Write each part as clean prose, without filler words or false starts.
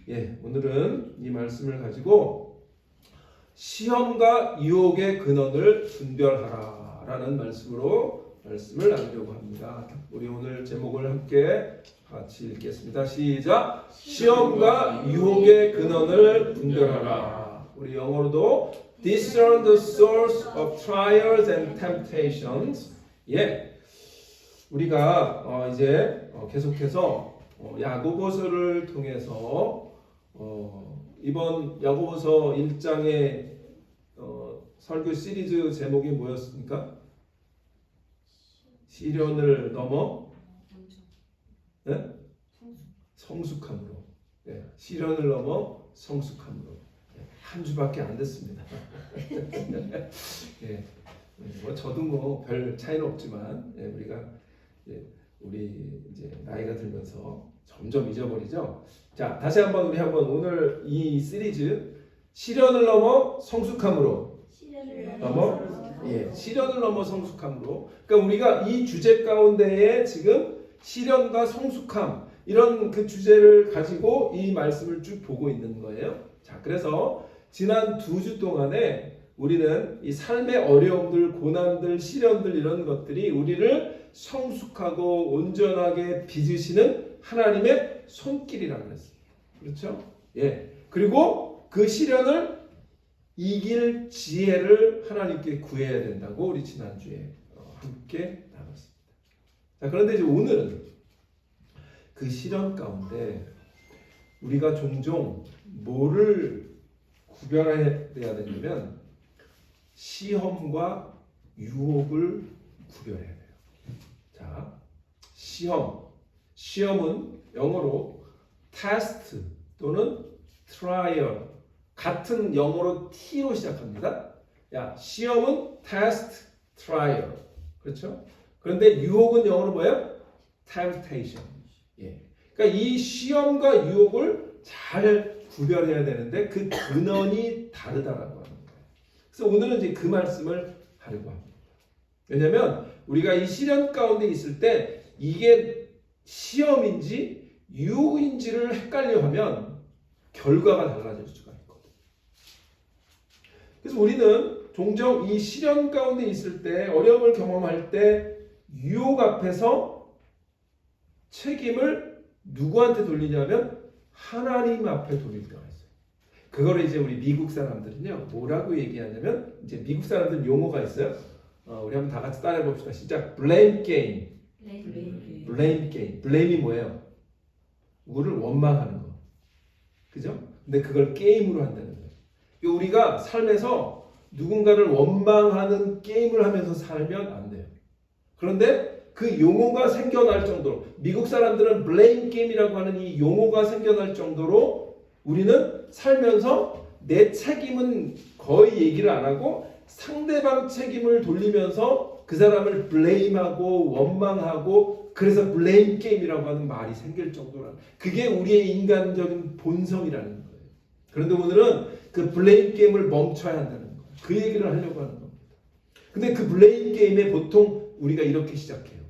오늘은 이 말씀을 가지고 시험과 유혹의 근원을 분별하라 라는 말씀을 나누려고 합니다. 우리 오늘 제목을 함께 같이 읽겠습니다. 시작! 시험과 유혹의 근원을 분별하라. 우리 영어로도 Discern the source of trials and temptations. 우리가 이제 계속해서 야고보서를 통해서 이번 야고보서 1장의 설교 시리즈 제목이 뭐였습니까? 시련을 넘어 성숙함으로. 시련을 넘어 성숙함으로. 한 주밖에 안 됐습니다. 저도 별 차이는 없지만 우리 이제 나이가 들면서 점점 잊어버리죠. 자, 다시 한번 우리 오늘 이 시리즈 시련을 넘어 성숙함으로 시련을 넘어 성숙함으로. 그러니까 우리가 이 주제 가운데에 지금 시련과 성숙함 이런 그 주제를 가지고 이 말씀을 쭉 보고 있는 거예요. 자, 그래서 지난 2주 동안에 우리는 이 삶의 어려움들, 고난들, 시련들 이런 것들이 우리를 성숙하고 온전하게 빚으시는 하나님의 손길이라고 그랬어요. 그렇죠? 그리고 그 시련을 이길 지혜를 하나님께 구해야 된다고 우리 지난주에 함께 나눴습니다. 자, 그런데 이제 오늘은 그 시련 가운데 우리가 종종 뭐를 구별해야 되냐면 시험과 유혹을 구별해야 돼요. 자, 시험은 영어로 test 또는 trial, 같은 영어로 T로 시작합니다. 시험은 test, trial. 그렇죠? 그런데 유혹은 영어로 뭐예요? temptation. 그러니까 이 시험과 유혹을 잘 구별해야 되는데 그 근원이 다르다라고 하는 거예요. 그래서 오늘은 이제 그 말씀을 하려고 합니다. 왜냐하면 우리가 이 시련 가운데 있을 때 이게 시험인지 유혹인지를 헷갈려 하면 결과가 달라질 수가 있거든요. 그래서 우리는 종종 이 시련 가운데 있을 때, 어려움을 경험할 때 유혹 앞에서 책임을 누구한테 돌리냐면 하나님 앞에 돌릴 때가 있어요. 그거를 이제 우리 미국 사람들은요 뭐라고 얘기하냐면, 이제 미국 사람들 용어가 있어요. 우리 한번 다 같이 따라해 봅시다. 시작. blame game. blame game. blame이 뭐예요? 우리를 원망하는 거. 그죠? 근데 그걸 게임으로 한다는 거예요. 우리가 삶에서 누군가를 원망하는 게임을 하면서 살면 안 돼요. 그런데 그 용어가 생겨날 정도로, 미국 사람들은 blame game이라고 하는 이 용어가 생겨날 정도로 우리는 살면서 내 책임은 거의 얘기를 안 하고 상대방 책임을 돌리면서 그 사람을 blame하고 원망하고, 그래서 blame game이라고 하는 말이 생길 정도로, 그게 우리의 인간적인 본성이라는 거예요. 그런데 오늘은 그 blame game을 멈춰야 한다는 거예요. 그 얘기를 하려고 하는 겁니다. 근데 그 blame game에 보통 우리가 이렇게 시작해요.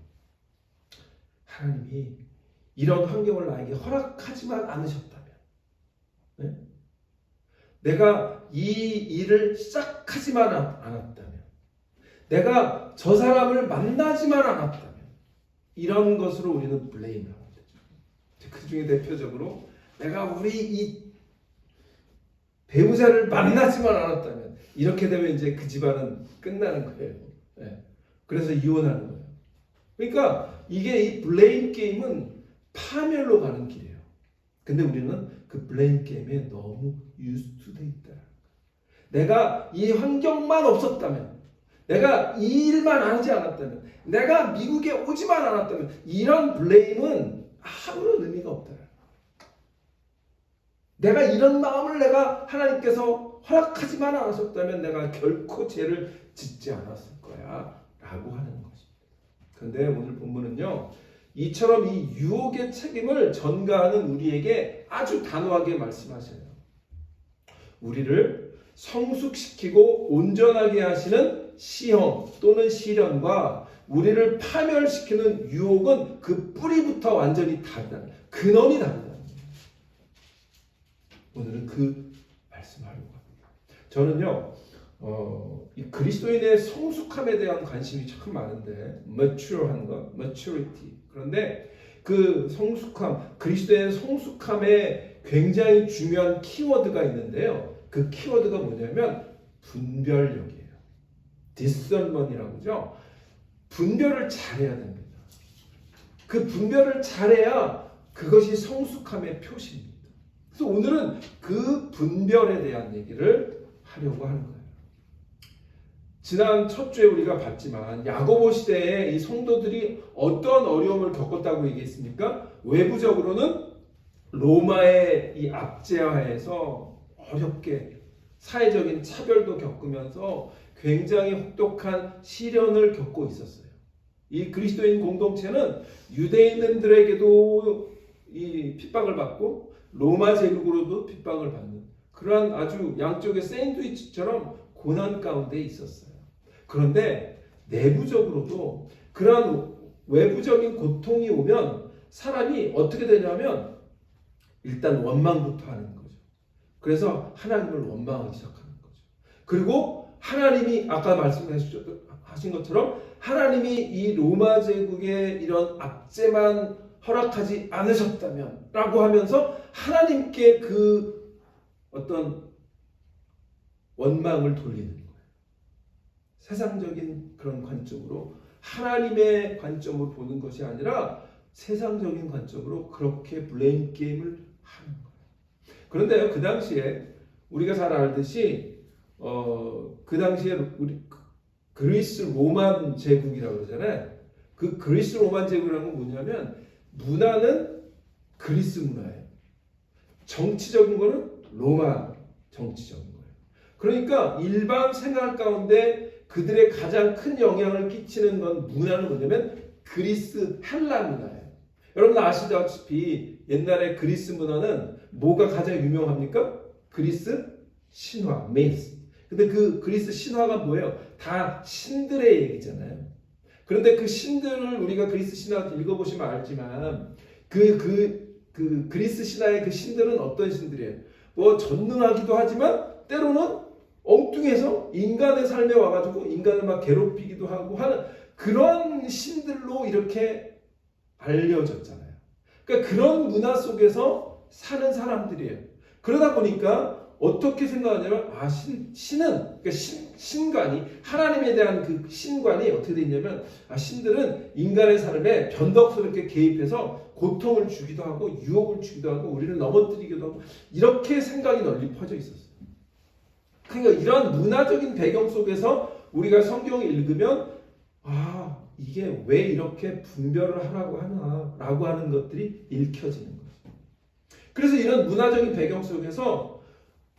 하나님이 이런 환경을 나에게 허락하지만 않으셨다면, 내가 이 일을 시작하지만 않았다면, 내가 저 사람을 만나지만 않았다면, 이런 것으로 우리는 블레임을 하는 거죠. 그 중에 대표적으로 내가 우리 이 배우자를 만나지만 않았다면, 이렇게 되면 이제 그 집안은 끝나는 거예요. 그래서 이혼하는 거예요. 그러니까 이게 이 블레임 게임은 파멸로 가는 길이에요. 근데 우리는 그 블레임 게임에 너무 used 돼 있다. 내가 이 환경만 없었다면, 내가 이 일만 하지 않았다면, 내가 미국에 오지만 않았다면, 이런 블레임은 아무런 의미가 없다. 내가 이런 마음을 내가 하나님께서 허락하지만 않았었다면 내가 결코 죄를 짓지 않았을 거야 라고 하는 것입니다. 그런데 오늘 본문은요, 이처럼 이 유혹의 책임을 전가하는 우리에게 아주 단호하게 말씀하셔요. 우리를 성숙시키고 온전하게 하시는 시험 또는 시련과 우리를 파멸시키는 유혹은 그 뿌리부터 완전히 다르다. 근원이 다르다. 오늘은 그 말씀을 하려고 합니다. 저는요, 이 그리스도인의 성숙함에 대한 관심이 참 많은데, mature한 것, maturity. 그런데 그 성숙함, 그리스도의 성숙함에 굉장히 중요한 키워드가 있는데요. 그 키워드가 뭐냐면 분별력이에요. discernment이라고 하죠. 분별을 잘해야 됩니다. 그 분별을 잘해야 그것이 성숙함의 표시입니다. 그래서 오늘은 그 분별에 대한 얘기를 하려고 하는 거예요. 지난 첫 주에 우리가 봤지만 야고보 시대에 이 성도들이 어떤 어려움을 겪었다고 얘기했습니까? 외부적으로는 로마의 이 압제하에서 어렵게 사회적인 차별도 겪으면서 굉장히 혹독한 시련을 겪고 있었어요. 이 그리스도인 공동체는 유대인들에게도 이 핍박을 받고 로마 제국으로도 핍박을 받는 그러한 아주 양쪽의 샌드위치처럼 고난 가운데 있었어요. 그런데 내부적으로도 그러한 외부적인 고통이 오면 사람이 어떻게 되냐면 일단 원망부터 하는 거죠. 그래서 하나님을 원망하기 시작하는 거죠. 그리고 하나님이 아까 말씀하신 것처럼 하나님이 이 로마 제국의 이런 압제만 허락하지 않으셨다면 라고 하면서 하나님께 그 어떤 원망을 돌리는 거예요. 세상적인 그런 관점으로 하나님의 관점으로 보는 것이 아니라 세상적인 관점으로 그렇게 블레임 게임을 하는 거예요. 그런데요, 그 당시에 우리가 잘 알듯이 그 당시에 우리 그리스 로만 제국이라고 그러잖아요. 그 그리스 로만 제국이라는 건 뭐냐면 문화는 그리스 문화예요. 정치적인 거는 로마 정치적인 거예요. 그러니까 일반 생활 가운데 그들의 가장 큰 영향을 끼치는 건 문화는 뭐냐면 그리스 헬라 문화예요. 여러분 아시다시피 옛날에 그리스 문화는 뭐가 가장 유명합니까? 그리스 신화, 메이스. 근데 그 그리스 신화가 뭐예요? 다 신들의 얘기잖아요. 그런데 그 신들을 우리가 그리스 신화 읽어보시면 알지만 그 그리스 신화의 그 신들은 어떤 신들이에요? 뭐 전능하기도 하지만 때로는 엉뚱해서 인간의 삶에 와가지고 인간을 막 괴롭히기도 하고 하는 그런 신들로 이렇게 알려졌잖아요. 그러니까 그런 문화 속에서 사는 사람들이에요. 그러다 보니까 어떻게 생각하냐면 신은 그러니까 신관이 하나님에 대한 그 신관이 어떻게 되어 있냐면 신들은 인간의 삶에 변덕스럽게 개입해서 고통을 주기도 하고 유혹을 주기도 하고 우리를 넘어뜨리기도 하고 이렇게 생각이 널리 퍼져 있었어요. 그러니까 이런 문화적인 배경 속에서 우리가 성경을 읽으면 이게 왜 이렇게 분별을 하라고 하나라고 하는 것들이 읽혀지는 거죠. 그래서 이런 문화적인 배경 속에서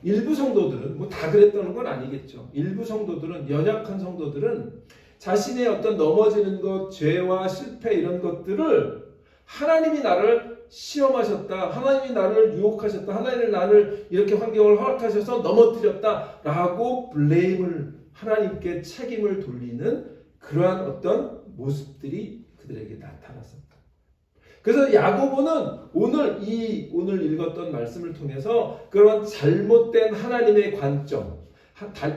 일부 성도들은 뭐 다 그랬다는 건 아니겠죠. 일부 성도들은 연약한 성도들은 자신의 어떤 넘어지는 것, 죄와 실패 이런 것들을 하나님이 나를 시험하셨다. 하나님이 나를 유혹하셨다. 하나님이 나를 이렇게 환경을 허락하셔서 넘어뜨렸다라고 블레임을 하나님께 책임을 돌리는 그러한 어떤 모습들이 그들에게 나타났었다. 그래서 야고보는 오늘 읽었던 말씀을 통해서 그런 잘못된 하나님의 관점,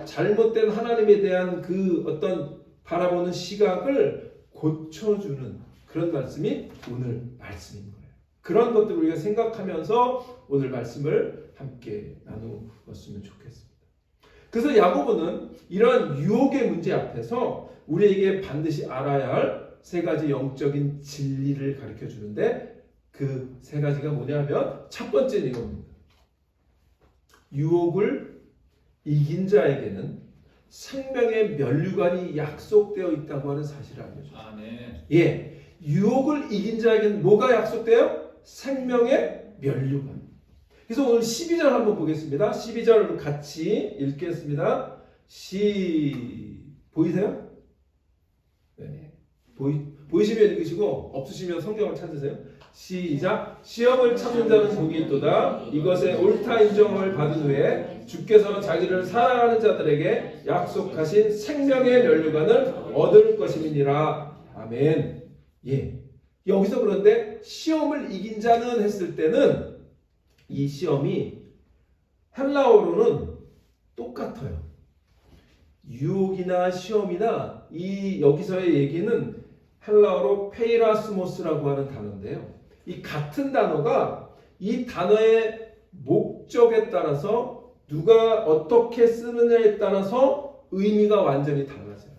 잘못된 하나님에 대한 그 어떤 바라보는 시각을 고쳐주는 그런 말씀이 오늘 말씀인 거예요. 그런 것들을 우리가 생각하면서 오늘 말씀을 함께 나누었으면 좋겠습니다. 그래서 야고보는 이러한 유혹의 문제 앞에서 우리에게 반드시 알아야 할 세 가지 영적인 진리를 가르쳐 주는데 그 세 가지가 뭐냐면 첫 번째는 이겁니다. 유혹을 이긴 자에게는 생명의 면류관이 약속되어 있다고 하는 사실을 알려줍니다. 예, 유혹을 이긴 자에게는 뭐가 약속돼요? 생명의 면류관. 그래서 오늘 12절 한번 보겠습니다. 12절 같이 읽겠습니다. 보이세요? 네. 보이시면 읽으시고 없으시면 성경을 찾으세요. 시작. 시험을 참는 자는 복이 있도다. 이것에 옳다 인정을 받은 후에 주께서 자기를 사랑하는 자들에게 약속하신 생명의 면류관을 얻을 것임이니라. 아멘. 예. 여기서 그런데 시험을 이긴 자는 했을 때는 이 시험이 헬라어로는 똑같아요. 유혹이나 시험이나 이 여기서의 얘기는 헬라어로 페이라스모스라고 하는 단어인데요. 이 같은 단어가 이 단어의 목적에 따라서 누가 어떻게 쓰느냐에 따라서 의미가 완전히 달라져요.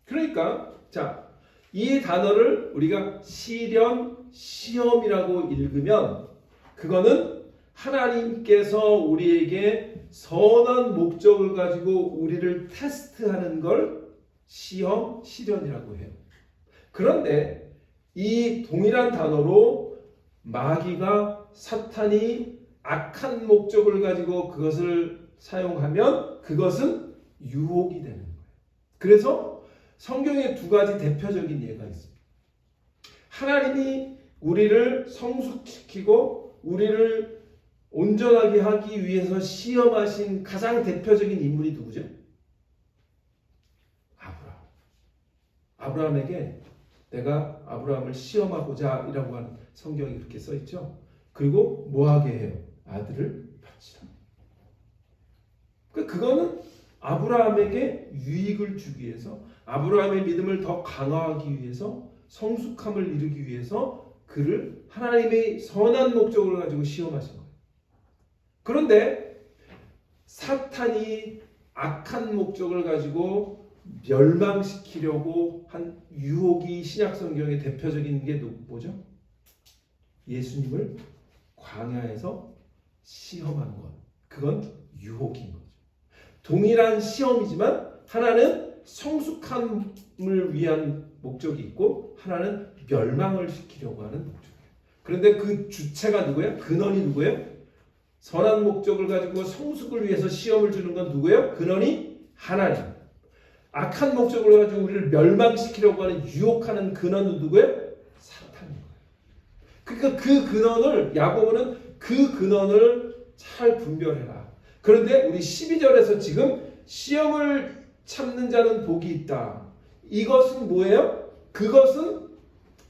그러니까 자, 이 단어를 우리가 시련, 시험이라고 읽으면 그거는 하나님께서 우리에게 선한 목적을 가지고 우리를 테스트하는 걸 시험, 시련이라고 해요. 그런데 이 동일한 단어로 마귀가 사탄이 악한 목적을 가지고 그것을 사용하면 그것은 유혹이 되는 거예요. 그래서 성경에 두 가지 대표적인 예가 있습니다. 하나님이 우리를 성숙시키고 우리를 온전하게 하기 위해서 시험하신 가장 대표적인 인물이 누구죠? 아브라함. 아브라함에게 내가 아브라함을 시험하고자 이라고 하는 성경이 그렇게 써 있죠. 그리고 뭐하게 해요? 아들을 바치라. 그거는 아브라함에게 유익을 주기 위해서 아브라함의 믿음을 더 강화하기 위해서 성숙함을 이루기 위해서 그를 하나님의 선한 목적을 가지고 시험하신 거예요. 그런데 사탄이 악한 목적을 가지고 멸망시키려고 한 유혹이 신약 성경의 대표적인 게 뭐죠? 예수님을 광야에서 시험한 것. 그건 유혹인 거죠. 동일한 시험이지만 하나는 성숙함을 위한 목적이 있고 하나는 멸망을 시키려고 하는 목적이에요. 그런데 그 주체가 누구예요? 근원이 누구예요? 선한 목적을 가지고 성숙을 위해서 시험을 주는 건 누구예요? 근원이 하나님. 악한 목적을 가지고 우리를 멸망시키려고 하는 유혹하는 근원은 누구예요? 사탄인 거예요. 그러니까 그 근원을 야고보는 그 근원을 잘 분별해라. 그런데 우리 12절에서 지금 시험을 참는 자는 복이 있다. 이것은 뭐예요? 그것은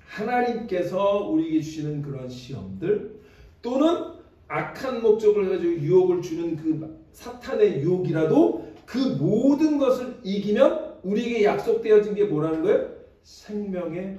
하나님께서 우리에게 주시는 그런 시험들 또는 악한 목적을 가지고 유혹을 주는 그 사탄의 유혹이라도 그 모든 것을 이기면 우리에게 약속되어진 게 뭐라는 거예요? 생명의 멸류관.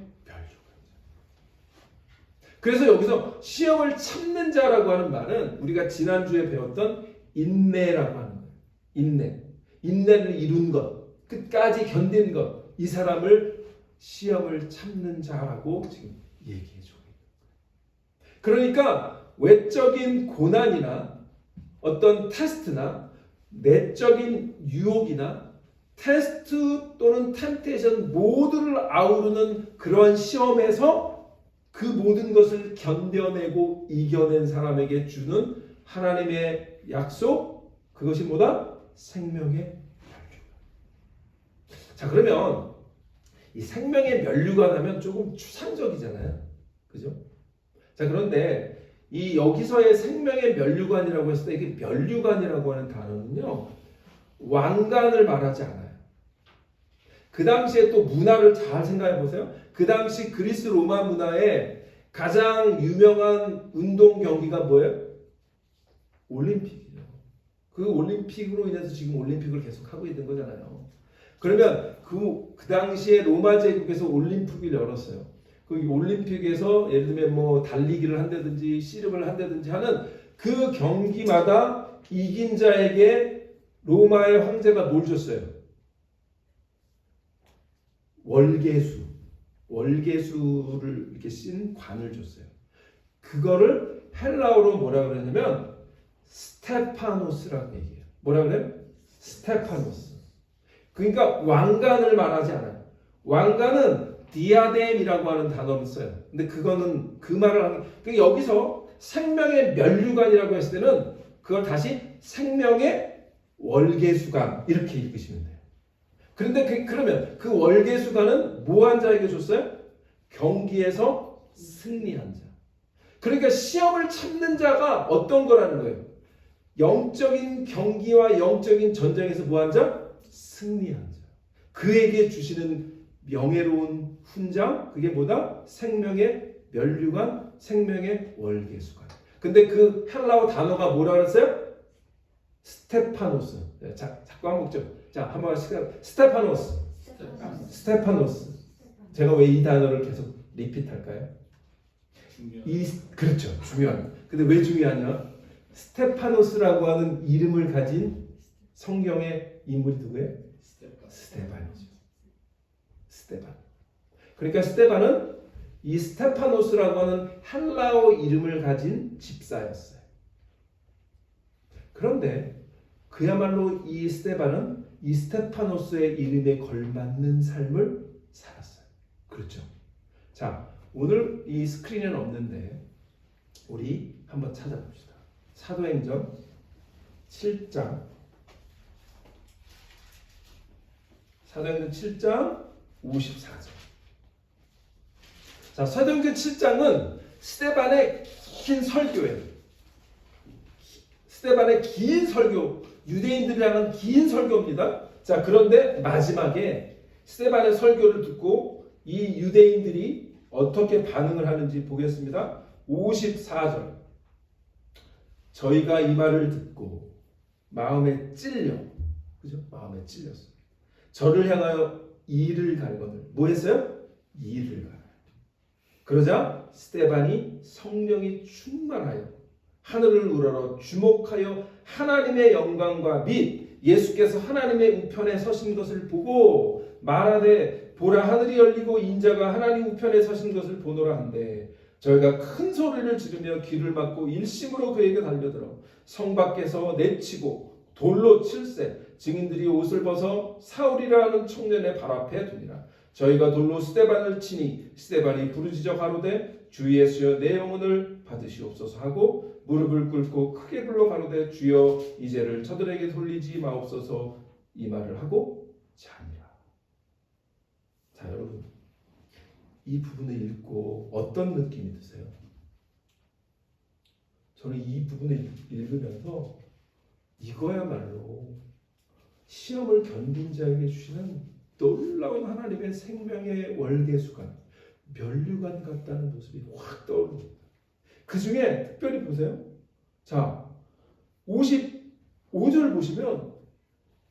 그래서 여기서 시험을 참는 자라고 하는 말은 우리가 지난주에 배웠던 인내라고 하는 거예요. 인내. 인내를 이룬 것. 끝까지 견딘 것. 이 사람을 시험을 참는 자라고 지금 얘기해 주고 있는 거예요. 그러니까 외적인 고난이나 어떤 테스트나 내적인 유혹이나 테스트 또는 템테이션 모두를 아우르는 그런 시험에서 그 모든 것을 견뎌내고 이겨낸 사람에게 주는 하나님의 약속, 그것이 뭐다? 생명의 멸류관. 자, 그러면 이 생명의 멸류관 하면 조금 추상적이잖아요. 그죠? 자, 그런데 이 여기서의 생명의 멸류관이라고 했을 때 이게 멸류관이라고 하는 단어는요, 왕관을 말하지 않아요. 그 당시에 또 문화를 잘 생각해 보세요. 그 당시 그리스 로마 문화의 가장 유명한 운동 경기가 뭐예요? 올림픽이죠. 그 올림픽으로 인해서 지금 올림픽을 계속 하고 있는 거잖아요. 그러면 그 당시에 로마 제국에서 올림픽을 열었어요. 그 올림픽에서 예를 들면 뭐 달리기를 한다든지 씨름을 한다든지 하는 그 경기마다 이긴 자에게 로마의 황제가 뭘 줬어요? 월계수를 이렇게 쓴 관을 줬어요. 그거를 헬라어로 뭐라 그러냐면 스테파노스라고 얘기해요. 뭐라 그래요? 스테파노스. 그러니까 왕관을 말하지 않아요. 왕관은 디아뎀이라고 하는 단어를 써요. 근데 그거는 그 말을 하는. 그러니까 여기서 생명의 멸류관이라고 했을 때는 그걸 다시 생명의 월계수관 이렇게 읽으시면 돼요. 그런데 그러면 그 월계수관은 뭐한 자에게 줬어요? 경기에서 승리한 자. 그러니까 시험을 참는 자가 어떤 거라는 거예요? 영적인 경기와 영적인 전쟁에서 뭐한 자? 승리한 자. 그에게 주시는 명예로운 훈장, 그게 뭐다? 생명의 멸류관, 생명의 월계수관. 근데 그 헬라어 단어가 뭐라 그랬어요? 스테파노스. 자, 자꾸 한번 좀. 자, 한번 스테파노스. 스테파노스. 제가 왜 이 단어를 계속 리핏할까요? 그렇죠. 중요한. 근데 왜 중요하냐? 스테파노스라고 하는 이름을 가진 성경의 인물이 누구예요? 스테반이죠. 스테반. 그러니까 스테반은 이 스테파노스라고 하는 헬라어 이름을 가진 집사였어요. 그런데 그야말로 이 스테반은 이 스테파노스의 이름에 걸맞는 삶을 살았어요. 그렇죠. 자, 오늘 이 스크린에는 없는데 우리 한번 찾아봅시다. 사도행전 7장 사도행전 7장 54절. 자, 사도행전 7장은 스데반의 긴 설교예요. 스데반의 긴 설교, 유대인들이 하는 긴 설교입니다. 자, 그런데 마지막에 스데반의 설교를 듣고 이 유대인들이 어떻게 반응을 하는지 보겠습니다. 54절. 저희가 이 말을 듣고 마음에 찔려, 그죠? 마음에 찔렸어요. 저를 향하여 이를 갈거늘. 뭐 했어요? 이를 갈아요. 그러자 스데반이 성령이 충만하여 하늘을 우러러 주목하여 하나님의 영광과 및 예수께서 하나님의 우편에 서신 것을 보고 말하되 보라 하늘이 열리고 인자가 하나님 우편에 서신 것을 보노라 한데 저희가 큰 소리를 지르며 귀를 막고 일심으로 그에게 달려들어 성 밖에서 내치고 돌로 칠세 증인들이 옷을 벗어 사울이라 하는 청년의 발 앞에 두니라. 저희가 돌로 스데반을 치니 스데반이 부르짖어 가로되 주 예수여 내 영혼을 받으시옵소서 하고 무릎을 꿇고 크게 불러 가로되 주여 이 죄를 저들에게 돌리지 마옵소서 이 말을 하고 자니라. 자, 여러분 이 부분을 읽고 어떤 느낌이 드세요? 저는 이 부분을 읽으면서 이거야말로 시험을 견딘 자에게 주시는 놀라운 하나님의 생명의 월계수관, 면류관 같다는 모습이 확 떠오릅니다. 그 중에 특별히 보세요. 자, 55절 보시면,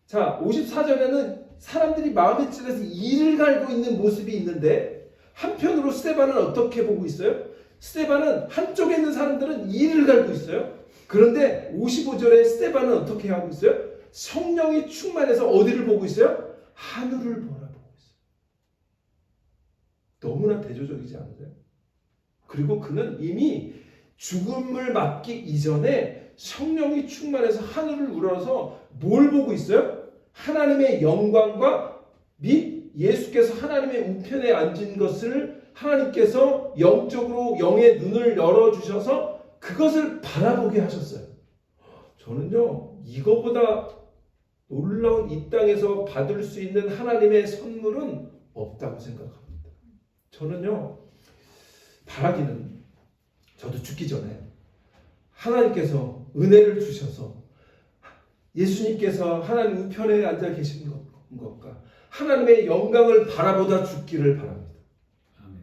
자, 54절에는 사람들이 마음에 찔려서 이를 갈고 있는 모습이 있는데, 한편으로 스데반은 어떻게 보고 있어요? 스데반은 한쪽에 있는 사람들은 이를 갈고 있어요. 그런데 55절에 스데반은 어떻게 하고 있어요? 성령이 충만해서 어디를 보고 있어요? 하늘을 바라보고 있어요. 너무나 대조적이지 않으세요? 그리고 그는 이미 죽음을 맞기 이전에 성령이 충만해서 하늘을 우러러서 뭘 보고 있어요? 하나님의 영광과 및 예수께서 하나님의 우편에 앉은 것을 하나님께서 영적으로 영의 눈을 열어주셔서 그것을 바라보게 하셨어요. 저는요, 이거보다 놀라운 이 땅에서 받을 수 있는 하나님의 선물은 없다고 생각합니다. 저는요, 바라기는 저도 죽기 전에 하나님께서 은혜를 주셔서 예수님께서 하나님 우편에 앉아 계신 것과 하나님의 영광을 바라보다 죽기를 바랍니다.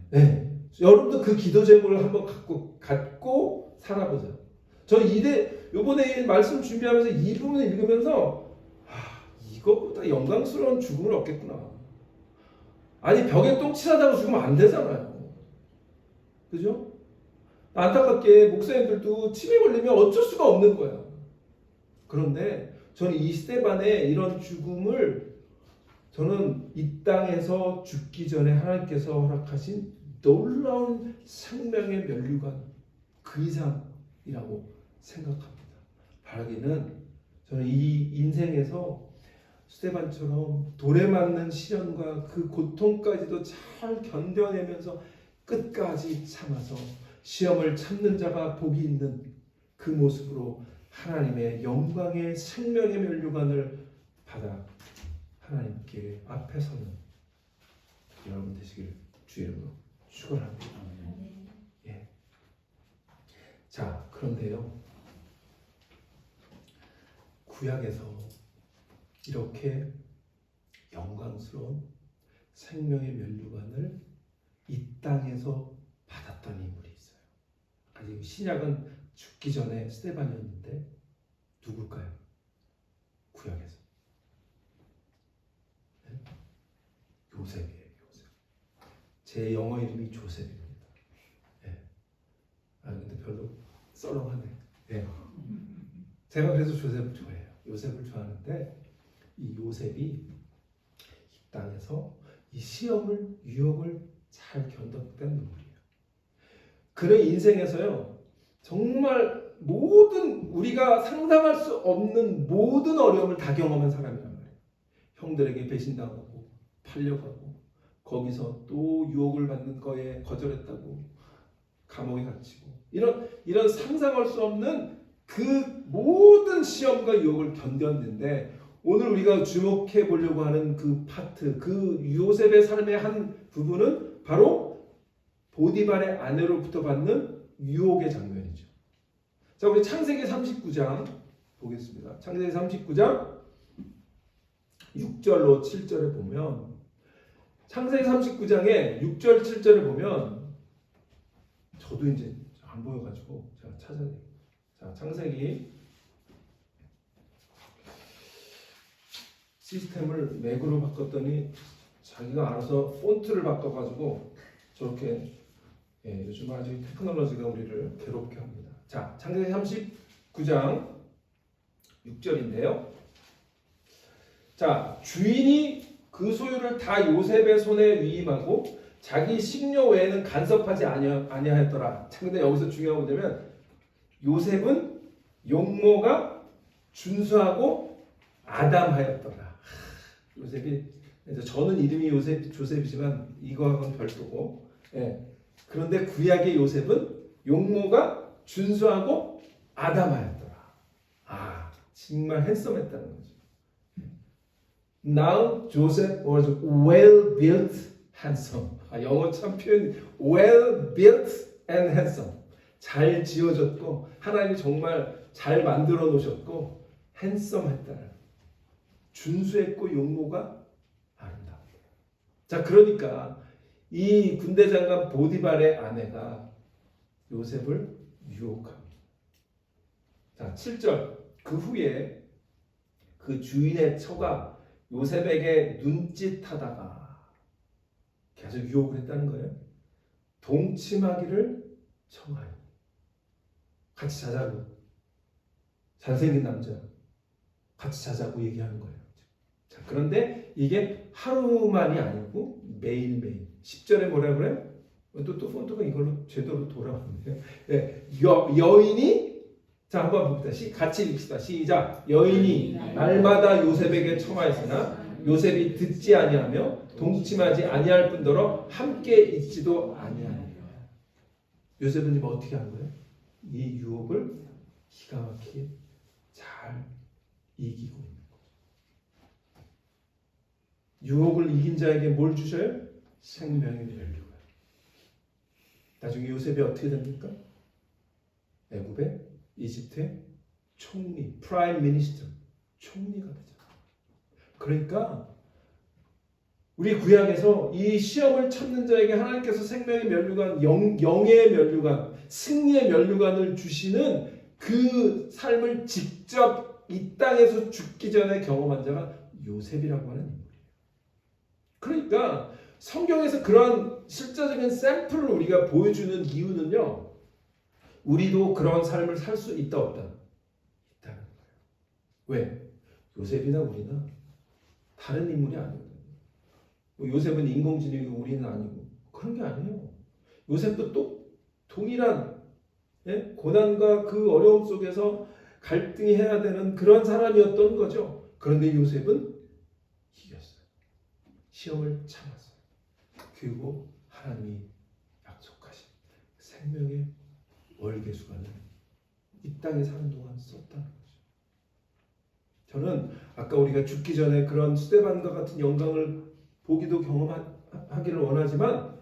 네, 여러분도 그 기도 제목을 한번 갖고 살아보세요. 저는 이번에 말씀 준비하면서 이 부분을 읽으면서 이것보다 영광스러운 죽음을 얻겠구나. 아니 벽에 똥칠하다가 죽으면 안 되잖아요. 그죠? 안타깝게 목사님들도 치매 걸리면 어쩔 수가 없는 거야. 그런데 저는 이 스데반의 이런 죽음을 저는 이 땅에서 죽기 전에 하나님께서 허락하신 놀라운 생명의 면류관 그 이상이라고 생각합니다. 바라기는 저는 이 인생에서 스데반처럼 돌에 맞는 시련과 그 고통까지도 잘 견뎌내면서 끝까지 참아서 시험을 참는 자가 복이 있는 그 모습으로 하나님의 영광의 생명의 면류관을 받아 하나님께 앞에 서는 여러분 되시길 주의 이름으로 축원합니다. 예. 자, 그런데요, 구약에서 이렇게 영광스러운 생명의 면류관을 이 땅에서 받았던 인물이 있어요. 아직 신약은 죽기 전에 스데반이었는데 누굴까요? 제 영어 이름이 조셉입니다. 예. 아 근데 별로 썰렁하네. 예. 제가 그래서 조셉을 좋아해요. 요셉을 좋아하는데 이 요셉이 이 땅에서 이 시험을 유혹을 잘 견뎠던 인물이에요. 그의 인생에서요 정말 모든 우리가 상상할 수 없는 모든 어려움을 다 경험한 사람이란 말이에요. 형들에게 배신당하고 팔려가고 거기서 또 유혹을 받는 거에 거절했다고 감옥에 갇히고 이런 상상할 수 없는 그 모든 시험과 유혹을 견뎠는데 오늘 우리가 주목해 보려고 하는 그 파트, 그 요셉의 삶의 한 부분은 바로 보디발의 아내로부터 받는 유혹의 장면이죠. 자, 우리 창세기 39장 보겠습니다. 창세기 39장 6절로 7절에 보면 창세기 39장에 6절 7절에 보면 저도 이제 안 보여가지고 제가 찾아야 돼요. 자, 창세기 시스템을 맥으로 바꿨더니 자기가 알아서 폰트를 바꿔가지고 저렇게 요즘 아주 테크놀로지가 우리를 괴롭게 합니다. 자, 창세기 39장 6절인데요. 자, 주인이 그 소유를 다 요셉의 손에 위임하고 자기 식료 외에는 간섭하지 아니하였더라. 자, 근데 여기서 중요한 건 뭐냐면 요셉은 용모가 준수하고 아담하였더라. 요셉이 이제 저는 이름이 조셉이지만 이거하고는 별도고. 예. 그런데 구약의 요셉은 용모가 준수하고 아담하였더라. 아, 정말 핸섬했다는 거죠. Now Joseph was well built, handsome. 아, 영어 참 표현 well built and handsome. 잘 지어졌고 하나님이 정말 잘 만들어 놓으셨고 핸섬했다는. 준수했고 용모가 아름답다. 자, 그러니까 이 군대 장관 보디발의 아내가 요셉을 유혹합니다. 자, 7절. 그 후에 그 주인의 처가 요셉에게 눈짓하다가 계속 유혹을 했다는 거예요. 동침하기를 청하여. 같이 자자고. 잘생긴 남자. 같이 자자고 얘기하는 거예요. 자, 그런데 이게 하루만이 아니고 매일매일. 10절에 뭐라 그래요? 또 폰트가 이걸로 제대로 돌아왔는데요. 예, 여인이 자, 한번 봅시다. 같이 읽읍시다. 시작. 여인이 날마다 요셉에게 청하였으나 요셉이 듣지 아니하며 동침하지 아니할 뿐더러 함께 있지도 아니하니라. 요셉은 지금 어떻게 한 거예요? 이 유혹을 기가 막히게 잘 이기고 있는 거죠. 유혹을 이긴 자에게 뭘 주셔요? 생명의 멸류관. 나중에 요셉이 어떻게 됩니까? 애굽의 이집트의 총리, 프라임 미니스터, 총리가 되잖아요. 그러니까 우리 구약에서 이 시험을 참는 자에게 하나님께서 생명의 멸류관, 영의 멸류관, 승리의 멸류관을 주시는 그 삶을 직접 이 땅에서 죽기 전에 경험한 자가 요셉이라고 하는 인물이에요. 그러니까 성경에서 그런 실제적인 샘플을 우리가 보여주는 이유는요. 우리도 그런 삶을 살 수 있다 없다? 있다는 거예요. 왜? 요셉이나 우리나 다른 인물이 아니거든요. 요셉은 인공지능이고 우리는 아니고 그런 게 아니에요. 요셉도 또 동일한 고난과 그 어려움 속에서 갈등이 해야 되는 그런 사람이었던 거죠. 그런데 요셉은 이겼어요. 시험을 참았어요. 그리고 하나님이 약속하신 생명의 월계수관을 이 땅에 사는 동안 썼다는 거죠. 저는 아까 우리가 죽기 전에 그런 스데반과 같은 영광을 보기도 경험하기를 원하지만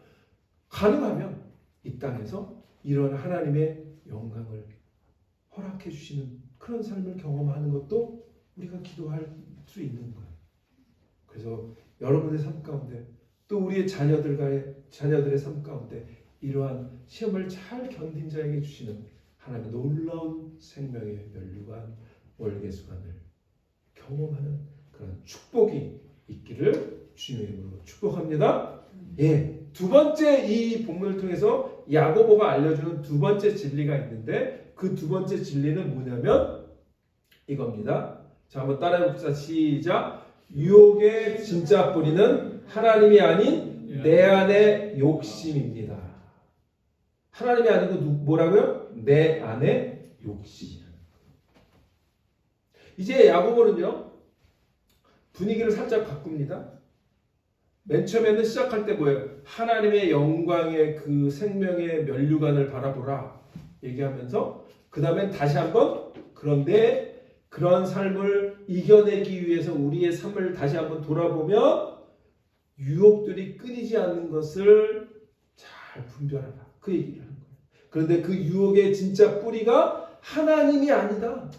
가능하면 이 땅에서 이런 하나님의 영광을 허락해 주시는 그런 삶을 경험하는 것도 우리가 기도할 수 있는 거예요. 그래서 여러분의 삶 가운데 또 우리의 자녀들의 삶 가운데 이러한 시험을 잘 견딘 자에게 주시는 하나님의 놀라운 생명의 멸류관, 월계수관을 경험하는 그런 축복이 있기를 주님의 이름으로 축복합니다. 예. 두 번째 이 본문을 통해서 야고보가 알려주는 두 번째 진리가 있는데 그 두 번째 진리는 뭐냐면 이겁니다. 자, 한번 따라해 봅시다. 시작. 유혹의 진짜 뿌리는 하나님이 아닌 내 안의 욕심입니다. 하나님이 아니고 뭐라고요? 내 안의 욕심. 이제 야고보는요 분위기를 살짝 바꿉니다. 맨 처음에는 시작할 때 뭐예요? 하나님의 영광의 그 생명의 면류관을 바라보라 얘기하면서 그 다음엔 다시 한번 그런데 그런 삶을 이겨내기 위해서 우리의 삶을 다시 한번 돌아보면 유혹들이 끊이지 않는 것을 잘 분별하라 그 얘기를 하는 거예요. 그런데 그 유혹의 진짜 뿌리가 하나님이 아니다.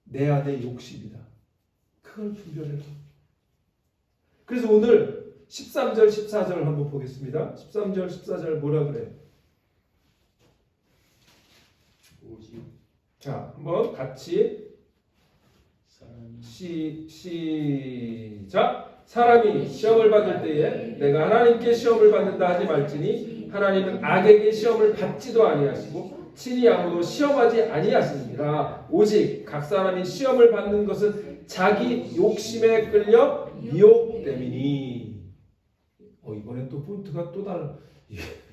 내 안의 욕심이다. 그걸 분별해라. 그래서 오늘 13절 14절 한번 보겠습니다. 13절 14절 뭐라 그래요? 자, 한번 같이 시작. 사람이 시험을 받을 때에 내가 하나님께 시험을 받는다 하지 말지니 하나님은 악에게 시험을 받지도 아니하시고 친히 아무도 시험하지 아니하시니라. 오직 각 사람이 시험을 받는 것은 자기 욕심에 끌려 미혹됨이니. 이번엔 또 폰트가 또 다른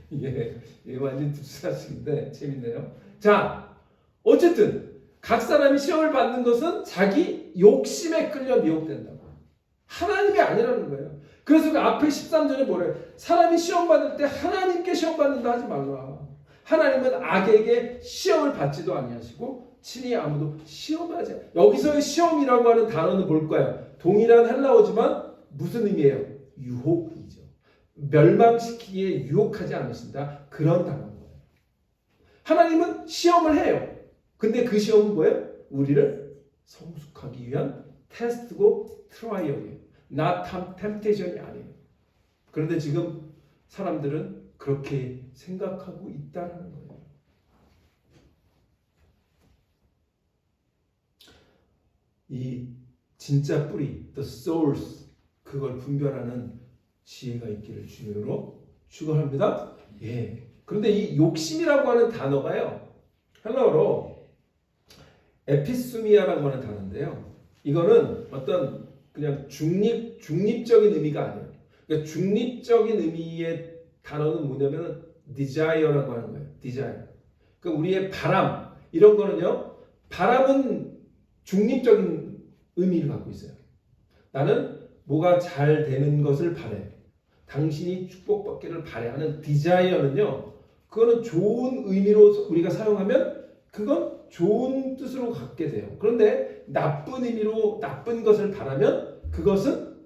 이게 완전 특수사식인데 재밌네요. 자, 어쨌든 각 사람이 시험을 받는 것은 자기 욕심에 끌려 미혹된다고. 하나님이 아니라는 거예요. 그래서 그 앞에 13절에 뭐래요? 사람이 시험 받을 때 하나님께 시험 받는다 하지 말라. 하나님은 악에게 시험을 받지도 아니하시고 친히 아무도 시험하지 않아요. 여기서의 시험이라고 하는 단어는 뭘까요? 동일한 헬라어지만 무슨 의미예요? 유혹이죠. 멸망시키기에 유혹하지 않으신다. 그런 단어인 거예요. 하나님은 시험을 해요. 근데 그 시험은 뭐예요? 우리를 성숙하기 위한 테스트고 트라이얼이에요. not temptation이 아니에요. 그런데 지금 사람들은 그렇게 생각하고 있다는 거예요. 이 진짜 뿌리, the source, 그걸 분별하는 지혜가 있기를 주님으로 축원합니다. 예. 그런데 이 욕심이라고 하는 단어가요, 헬라어로 에피수미아라고 하는 단어인데요. 이거는 어떤 그냥 중립적인 의미가 아니에요. 그러니까 중립적인 의미의 단어는 뭐냐면 desire라고 하는 거예요. desire. 그러니까 우리의 바람 이런 거는요. 바람은 중립적인 의미를 갖고 있어요. 나는 뭐가 잘 되는 것을 바래. 당신이 축복받기를 바래 하는 desire는요. 그거는 좋은 의미로 우리가 사용하면 그건 좋은 뜻으로 갖게 돼요. 그런데 나쁜 의미로 나쁜 것을 바라면 그것은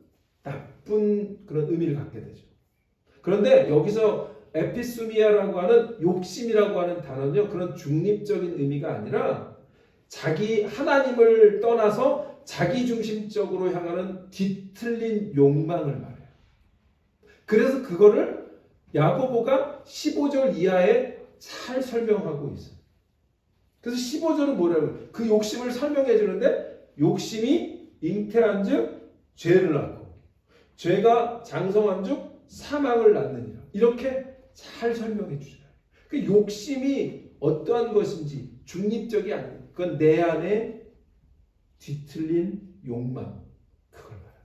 나쁜 그런 의미를 갖게 되죠. 그런데 여기서 에피수미아라고 하는 욕심이라고 하는 단어는요. 그런 중립적인 의미가 아니라 자기 하나님을 떠나서 자기 중심적으로 향하는 뒤틀린 욕망을 말해요. 그래서 그거를 야고보가 15절 이하에 잘 설명하고 있어요. 그래서 15절은 뭐라고? 그 욕심을 설명해 주는데 욕심이 잉태한즉 죄를 낳고 죄가 장성한즉 사망을 낳느니라. 이렇게 잘 설명해 주잖아요. 그 욕심이 어떠한 것인지 중립적이 아니에요. 그건 내 안에 뒤틀린 욕망, 그걸 말해요.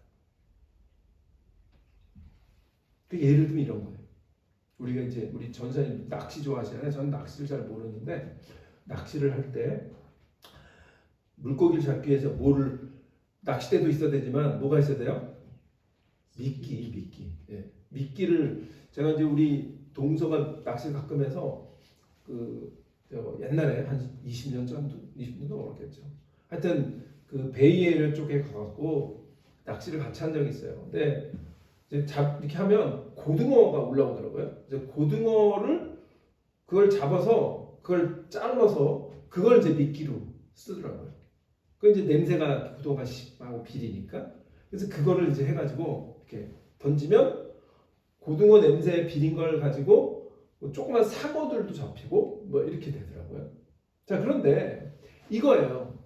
그 예를 들면 이런 거예요. 우리가 이제 우리 전사님 낚시 좋아하시잖아요. 저는 낚시를 잘 모르는데 낚시를 할 때 물고기를 잡기 위해서 낚싯대도 있어야 되지만 뭐가 있어야 돼요? 미끼. 예. 미끼를 제가 이제 우리 동서가 낚시를 가끔 해서 옛날에 한 20년 전도 20년 넘었겠죠. 하여튼 그 베이에르 쪽에 가갖고 낚시를 같이 한 적이 있어요. 근데 이제 이렇게 하면 고등어가 올라오더라고요. 이제 고등어를 그걸 잡아서 그걸 잘라서 그걸 이제 미끼로 쓰더라고요. 그 이제 냄새가 고등어가 하고 비리니까 그래서 그거를 이제 해가지고 이렇게 던지면 고등어 냄새에 비린 걸 가지고 뭐 조그만 사고들도 잡히고 뭐 이렇게 되더라고요. 자, 그런데 이거예요.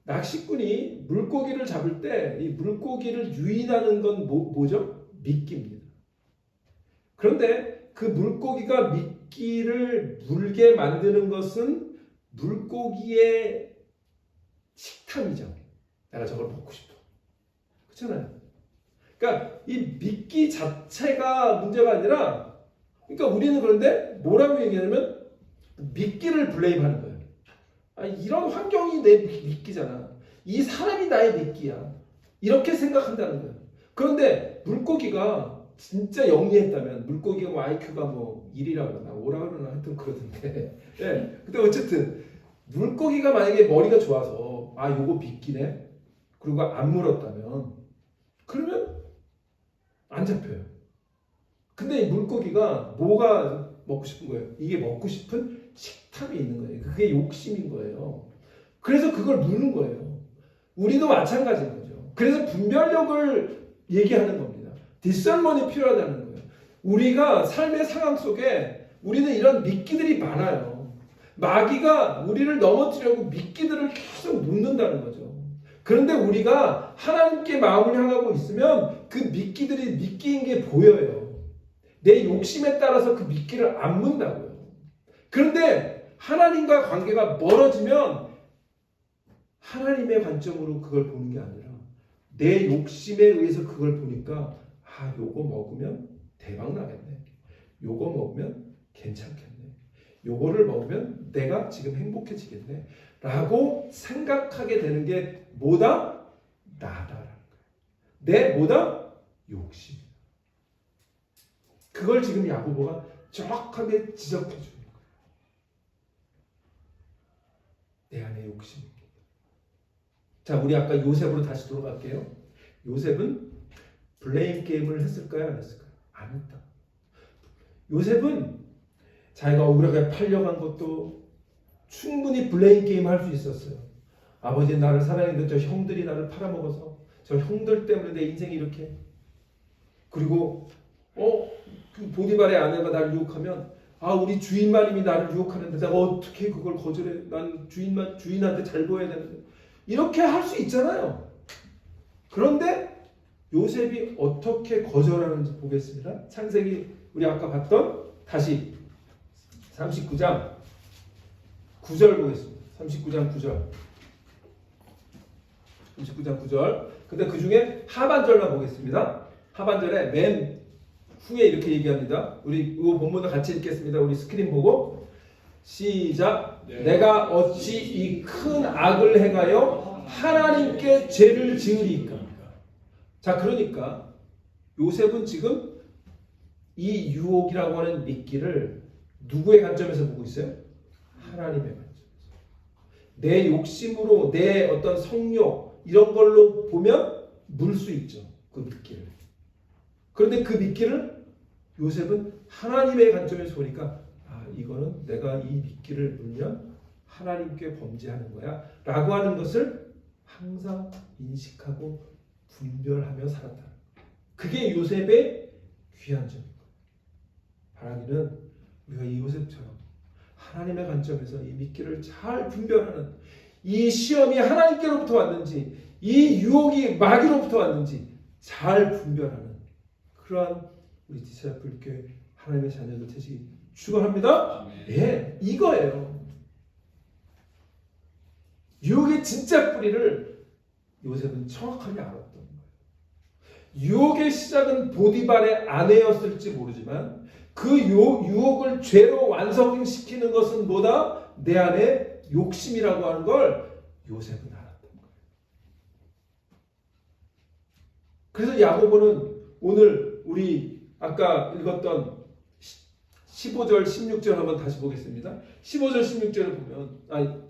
낚시꾼이 물고기를 잡을 때 이 물고기를 유인하는 건 뭐죠? 미끼입니다. 그런데 그 물고기가 미끼를 물게 만드는 것은 물고기의 식탐이죠. 내가 저걸 먹고 싶어. 그렇잖아요. 그러니까 이 미끼 자체가 문제가 아니라, 그러니까 우리는 그런데 뭐라고 얘기하냐면 미끼를 블레임하는 거예요. 아, 이런 환경이 내 미끼잖아. 이 사람이 나의 미끼야. 이렇게 생각한다는 거예요. 그런데 물고기가 진짜 영리했다면, 물고기가 뭐 IQ가 뭐 1이라 그러나 5라 그러나 하여튼 그러던데. 예. 근데 어쨌든 물고기가 만약에 머리가 좋아서 아, 요거 미끼네. 그리고 안 물었다면 그러면 안 잡혀요. 근데 이 물고기가 뭐가 먹고 싶은 거예요? 이게 먹고 싶은 식탐이 있는 거예요. 그게 욕심인 거예요. 그래서 그걸 무는 거예요. 우리도 마찬가지인 거죠. 그래서 분별력을 얘기하는 겁니다. 디설먼이 필요하다는 거예요. 우리가 삶의 상황 속에 우리는 이런 미끼들이 많아요. 마귀가 우리를 넘어뜨리려고 미끼들을 계속 놓는다는 거죠. 그런데 우리가 하나님께 마음을 향하고 있으면 그 미끼들이 미끼인 게 보여요. 내 욕심에 따라서 그 미끼를 안 문다고요. 그런데 하나님과 관계가 멀어지면 하나님의 관점으로 그걸 보는 게 아니라 내 욕심에 의해서 그걸 보니까 아, 요거 먹으면 대박 나겠네. 요거 먹으면 괜찮겠네. 요거를 먹으면 내가 지금 행복해지겠네. 라고 생각하게 되는 게 뭐다? 나다라는 거예요. 내 뭐다? 욕심. 그걸 지금 야고보가 정확하게 지적해 주는 거예요. 내 안에 욕심입니다. 자, 우리 아까 요셉으로 다시 돌아갈게요. 요셉은 블레임 게임을 했을까요? 안 했을까요? 안 했다. 요셉은 자기가 억울하게 팔려간 것도 충분히 블레임 게임 할 수 있었어요. 아버지 나를 사랑했는데 저 형들이 나를 팔아먹어서 저 형들 때문에 내 인생이 이렇게. 그리고 그 보디발의 아내가 나를 유혹하면 아, 우리 주인마님이 나를 유혹하는데 내가 어떻게 그걸 거절해? 난 주인한테 잘 보여야 되는데. 이렇게 할 수 있잖아요. 그런데 요셉이 어떻게 거절하는지 보겠습니다. 창세기 우리 아까 봤던 다시 39장 9절 보겠습니다. 39장 9절. 39장 9절. 근데 그 중에 하반절만 보겠습니다. 하반절에 맨 후에 이렇게 얘기합니다. 우리 이 본문을 같이 읽겠습니다. 우리 스크린 보고 시작. 네. 내가 어찌 이 큰 악을 행하여 하나님께 죄를 지으리까. 자, 그러니까 요셉은 지금 이 유혹이라고 하는 미끼를 누구의 관점에서 보고 있어요? 하나님의 관점에서. 내 욕심으로 내 어떤 성욕 이런 걸로 보면 물 수 있죠. 그 미끼를. 그런데 그 미끼를 요셉은 하나님의 관점에서 보니까 아, 이거는 내가 이 미끼를 물면 하나님께 범죄하는 거야 라고 하는 것을 항상 인식하고 분별하며 살았다. 그게 요셉의 귀한 점인 거예요. 바라기는 우리가 이 요셉처럼 하나님의 관점에서 이 미끼를 잘 분별하는, 이 시험이 하나님께로부터 왔는지 이 유혹이 마귀로부터 왔는지 잘 분별하는 그러한 우리 디사이플 교회 하나님의 자녀들 되시기 축원합니다. 예, 이거예요. 유혹의 진짜 뿌리를 요셉은 정확하게 알았던 거예요. 유혹의 시작은 보디발의 아내였을지 모르지만 그 유혹을 죄로 완성시키는 것은 뭐다? 내 안에 욕심이라고 하는 걸 요셉은 알았던 거예요. 그래서 야고보는 오늘 우리 아까 읽었던 15절 16절 한번 다시 보겠습니다. 15절 16절을 보면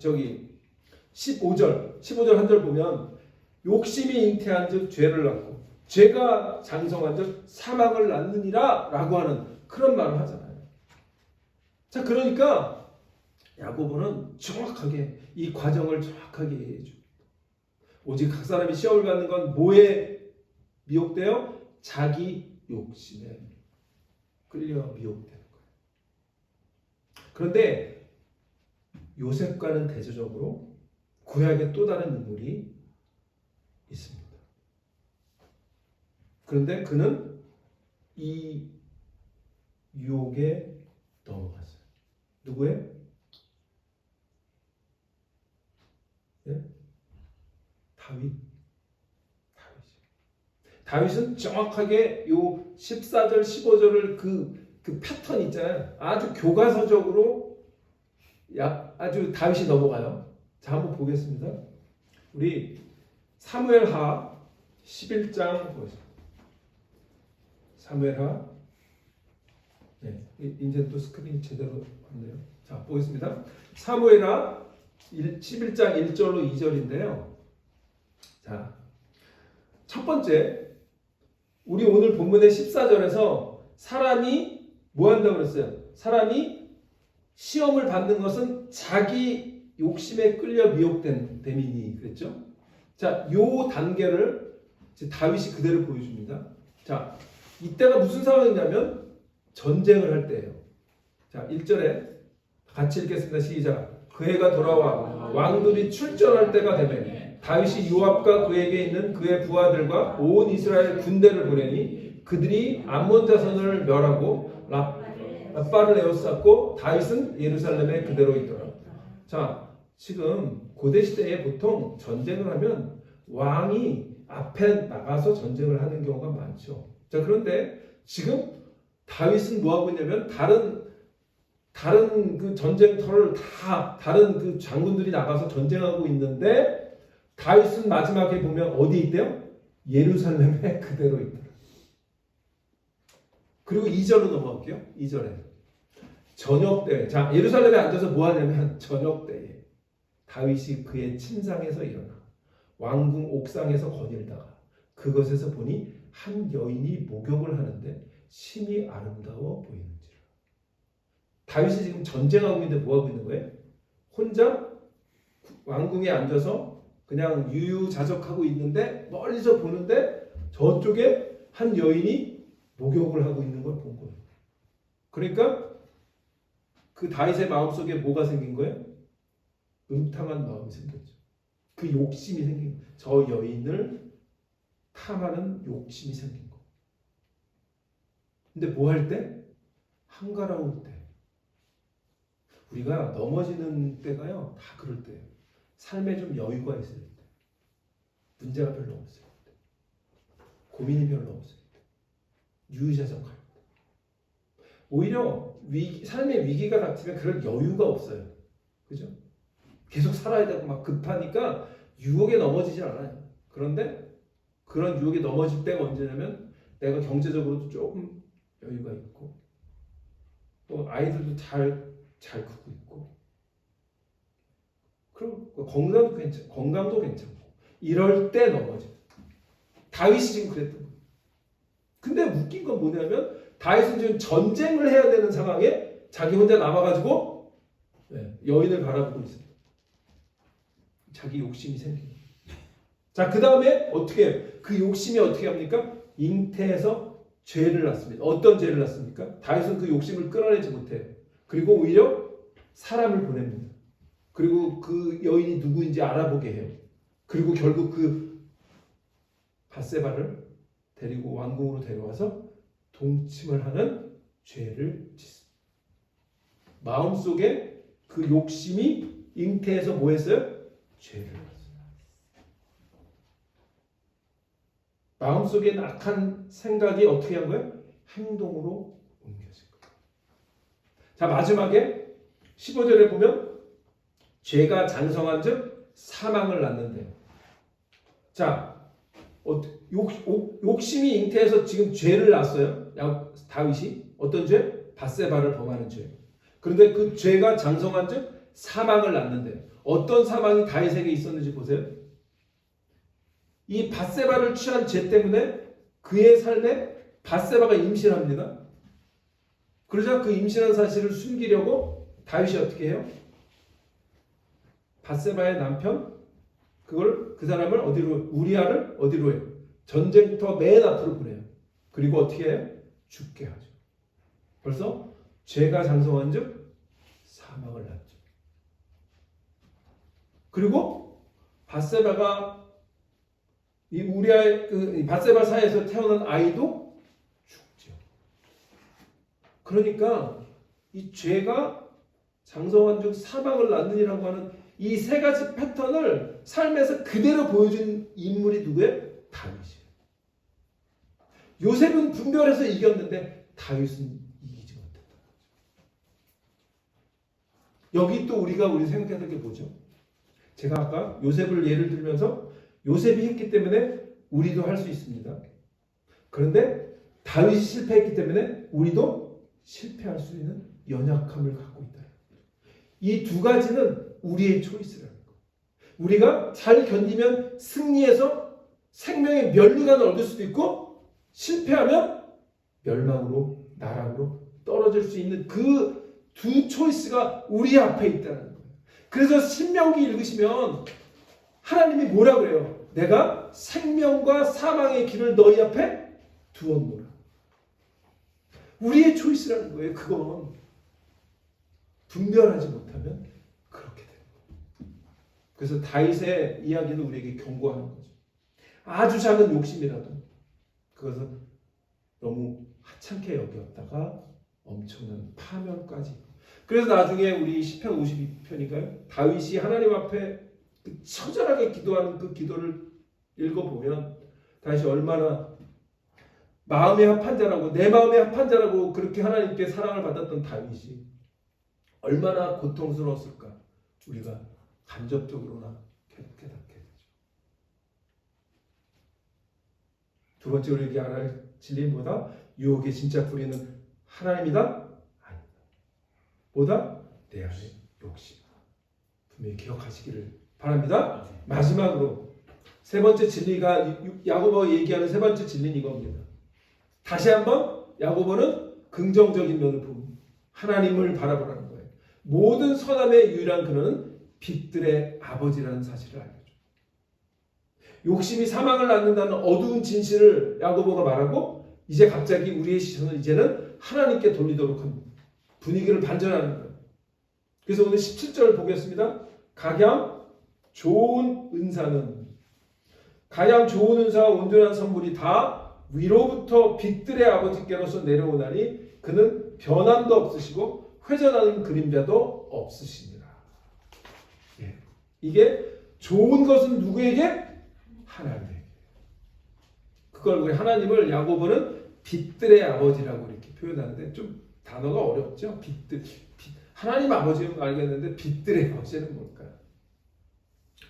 15절 한 절 보면 욕심이 잉태한 즉 죄를 낳고 죄가 장성한 즉 사망을 낳느니라 라고 하는 그런 말을 하잖아요. 자, 그러니까 야고보는 정확하게 이 과정을 정확하게 얘기해 줍니다. 오직 각 사람이 시험을 받는 건 뭐에 미혹되어? 자기 욕심에 끌려 미혹되는 거예요. 그런데 요셉과는 대조적으로 구약의 또 다른 인물이 있습니다. 그런데 그는 이 유혹에 넘어갔어요. 누구의? 네? 다윗. 다윗은 정확하게 요 14절, 15절을 그 패턴 있잖아요. 아주 교과서적으로 아주 다윗이 넘어가요. 자, 한번 보겠습니다. 우리 사무엘하 11장 보겠습니다. 사무엘하. 네, 이제 또 스크린이 제대로 왔네요. 자, 보겠습니다. 사무엘하 11장 1절로 2절인데요. 자, 첫 번째, 우리 오늘 본문의 14절에서 사람이 뭐 한다고 그랬어요? 사람이 시험을 받는 것은 자기 욕심에 끌려 미혹됨이니 그랬죠? 자, 요 단계를 다윗이 그대로 보여줍니다. 자, 이때가 무슨 상황이냐면 전쟁을 할 때예요. 자, 1절에 같이 읽겠습니다. 시작. 그 해가 돌아와 왕들이 출전할 때가 되매 다윗이 요압과 그에게 있는 그의 부하들과 온 이스라엘 군대를 보내니 그들이 암몬 자손을 멸하고 라빠를 에워쌌고 다윗은 예루살렘에 그대로 있더라. 자, 지금 고대 시대에 보통 전쟁을 하면 왕이 앞에 나가서 전쟁을 하는 경우가 많죠. 자, 그런데 지금 다윗은 뭐 하고 있냐면 다른 그 전쟁터를 다 다른 그 장군들이 나가서 전쟁하고 있는데 다윗은 마지막에 보면 어디 있대요? 예루살렘에 그대로 있더라. 그리고 2절로 넘어갈게요. 2절에 저녁 때, 자, 예루살렘에 앉아서 뭐 하냐면 저녁 때에 다윗이 그의 침상에서 일어나 왕궁 옥상에서 거닐다가 그것에서 보니 한 여인이 목욕을 하는데 심히 아름다워 보이는지라. 다윗이 지금 전쟁하고 있는데 뭐 하고 있는 거예요? 혼자 왕궁에 앉아서 그냥 유유자적하고 있는데 멀리서 보는데 저쪽에 한 여인이 목욕을 하고 있는 걸 본 거예요. 그러니까 그 다윗의 마음속에 뭐가 생긴 거예요? 음탕한 마음이 생겼죠. 그 욕심이 생긴 거예요. 저 여인을 탐하는 욕심이 생긴 거예요. 근데 뭐 할 때? 한가로울 때. 우리가 넘어지는 때가요, 다 그럴 때예요. 삶에 좀 여유가 있을 때, 문제가 별로 없을 때, 고민이 별로 없을 때, 유유자적할 때, 오히려 삶의 위기가 닥치면 그럴 여유가 없어요. 그죠? 계속 살아야 되고 막 급하니까 유혹에 넘어지지 않아요. 그런데 그런 유혹에 넘어질 때가 언제냐면 내가 경제적으로도 조금 여유가 있고 또 아이들도 잘 크고 있고 그리고 건강도 괜찮고 이럴 때 넘어져. 다윗이 지금 그랬던 거예요. 근데 웃긴 건 뭐냐면 다윗은 지금 전쟁을 해야 되는 상황에 자기 혼자 남아가지고 여인을 바라보고 있어요. 자기 욕심이 생긴 거예요. 자, 그 다음에 어떻게 해요? 그 욕심이 어떻게 합니까? 잉태해서 죄를 낳습니다. 어떤 죄를 낳습니까? 다윗은 그 욕심을 끌어내지 못해요. 그리고 오히려 사람을 보냅니다. 그리고 그 여인이 누구인지 알아보게 해요. 그리고 결국 그 밧세바를 데리고 왕궁으로 데려와서 동침을 하는 죄를 짓습니다. 마음속에 그 욕심이 잉태해서 뭐 했어요? 죄를 낳았어요. 마음속에 악한 생각이 어떻게 한 거예요? 행동으로 옮겨진 거예요. 자, 마지막에 15절에 보면 죄가 장성한 즉 사망을 낳는데요. 자, 욕심이 잉태해서 지금 죄를 낳았어요. 다윗이 어떤 죄? 밧세바를 범하는 죄. 그런데 그 죄가 장성한 즉 사망을 낳는데요. 어떤 사망이 다윗에게 있었는지 보세요. 이 밧세바를 취한 죄 때문에 그의 삶에 밧세바가 임신합니다. 그러자 그 임신한 사실을 숨기려고 다윗이 어떻게 해요? 밧세바의 남편 그 사람을 어디로 우리아를 어디로 해요? 전쟁터 맨 앞으로 보내요. 그리고 어떻게 해요? 죽게 하죠. 벌써 죄가 장성한즉 사망을 낳죠. 그리고 밧세바가 이 우리아의 그 밧세바 사이에서 태어난 아이도 죽죠. 그러니까 이 죄가 장성한 즉 사망을 낳느니라고 하는 이 세 가지 패턴을 삶에서 그대로 보여준 인물이 누구예요? 다윗이에요. 요셉은 분별해서 이겼는데 다윗은 이기지 못했다. 여기 또 우리 생각해야 될 게 뭐죠? 제가 아까 요셉을 예를 들면서 요셉이 했기 때문에 우리도 할 수 있습니다. 그런데 다윗이 실패했기 때문에 우리도 실패할 수 있는 연약함을 갖고 있다. 이 두 가지는 우리의 초이스라는 거예요. 우리가 잘 견디면 승리해서 생명의 면류관을 얻을 수도 있고 실패하면 멸망으로 나락으로 떨어질 수 있는 그 두 초이스가 우리 앞에 있다는 거예요. 그래서 신명기 읽으시면 하나님이 뭐라 그래요? 내가 생명과 사망의 길을 너희 앞에 두었노라. 우리의 초이스라는 거예요. 그건 분별하지 못하면 그렇게 되는 거예요. 그래서 다윗의 이야기는 우리에게 경고하는 거죠. 아주 작은 욕심이라도 그것은 너무 하찮게 여겼다가 엄청난 파멸까지. 그래서 나중에 우리 시편 52편인가요? 다윗이 하나님 앞에 그 처절하게 기도하는 그 기도를 읽어보면 다윗이 얼마나 마음에 합한 자라고 내 마음에 합한 자라고 그렇게 하나님께 사랑을 받았던 다윗이 얼마나 고통스러웠을까 우리가 간접적으로나 깨닫게 되죠. 두 번째로 우리에게 알아야 할 진리는 뭐다? 유혹의 진짜 뿌리는 하나님이다? 아니다. 뭐다? 내 안에 욕심. 분명히 기억하시기를 바랍니다. 마지막으로 세 번째 진리가 야고보가 얘기하는 세 번째 진리는 이겁니다. 다시 한번 야고보는 긍정적인 면을 보고 하나님을 바라보라는 거예요. 모든 선함의 유일한 근원은 빛들의 아버지라는 사실을 알려줘요. 욕심이 사망을 낳는다는 어두운 진실을 야고보가 말하고 이제 갑자기 우리의 시선을 이제는 하나님께 돌리도록 합니다. 분위기를 반전하는 거예요. 그래서 오늘 17절을 보겠습니다. 각양 좋은 은사는 가장 좋은 은사와 온전한 선물이 다 위로부터 빛들의 아버지께로서 내려오나니 그는 변함도 없으시고 회전하는 그림자도 없으시니라. 예. 이게 좋은 것은 누구에게? 하나님에게. 그걸 우리 하나님을 야고보는 빛들의 아버지라고 이렇게 표현하는데 좀 단어가 어렵죠. 빛들. 하나님 아버지는 알겠는데 빛들의 아버지는 뭘까요?